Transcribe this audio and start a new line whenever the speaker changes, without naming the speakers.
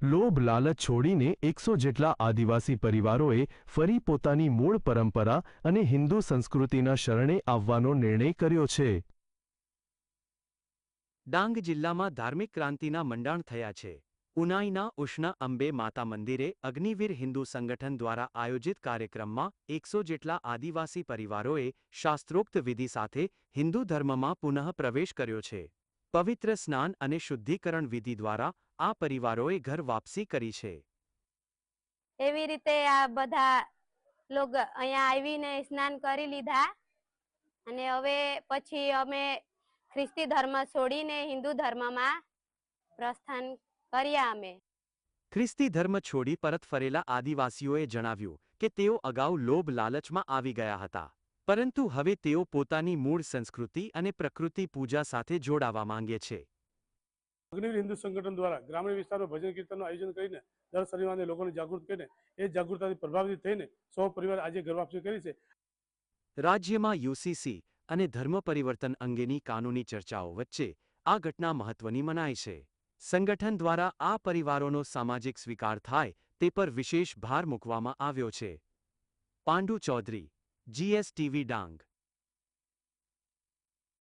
લોભ લાલચ છોડીને 100 જેટલા આદિવાસી પરિવારોએ ફરી પોતાની મૂળ પરંપરા અને હિન્દુ સંસ્કૃતિના શરણે આવવાનો નિર્ણય કર્યો છે।
ડાંગ જિલ્લામાં ધાર્મિક ક્રાંતિના મંડાણ થયા છે। ઉનાઈના ઉષ્ણ અંબે માતા મંદિરે અગ્નિવીર હિન્દુ સંગઠન દ્વારા આયોજિત કાર્યક્રમમાં 100 જેટલા આદિવાસી પરિવારોએ શાસ્ત્રોક્ત વિધિ સાથે હિન્દુ ધર્મમાં પુનઃ પ્રવેશ કર્યો છે। પવિત્ર સ્નાન અને શુદ્ધિકરણ વિધિ દ્વારા આ પરિવારોએ ઘર વાપસી કરી છે।
એવી રીતે આ બધા લોગ અહીંયા આવીને સ્નાન કરી લીધા અને હવે પછી અમે ખ્રિસ્તી ધર્મ છોડીને હિન્દુ ધર્મમાં પ્રસ્થાન કર્યા। અમે
ખ્રિસ્તી ધર્મ છોડી પરત ફરેલા આદિવાસીઓએ જણાવ્યું કે તેઓ અગાઉ લોભ લાલચમાં આવી ગયા હતા, પરંતુ હવે તેઓ પોતાની મૂળ સંસ્કૃતિ અને પ્રકૃતિ પૂજા સાથે જોડાવા માંગે છે।
અગ્નિવીર હિન્દુ સંગઠન દ્વારા ગ્રામીણ વિસ્તારમાં ભજન કીર્તનનું આયોજન કરીને દર શનિવારે લોકોને જાગૃત કરીને એ જાગૃતતાથી પ્રભાવિત થઈને સૌ પરિવાર આજે ઘર વાપસી કરી છે।
રાજ્યમાં યુસીસી અને ધર્મ પરિવર્તન અંગેની કાનૂની ચર્ચાઓ વચ્ચે આ ઘટના મહત્વની મનાય છે। સંગઠન દ્વારા આ પરિવારોનો સામાજિક સ્વીકાર થાય તે પર વિશેષ ભાર મૂકવામાં આવ્યો છે। પાંડુ ચૌધરી, GSTV ડાંગ।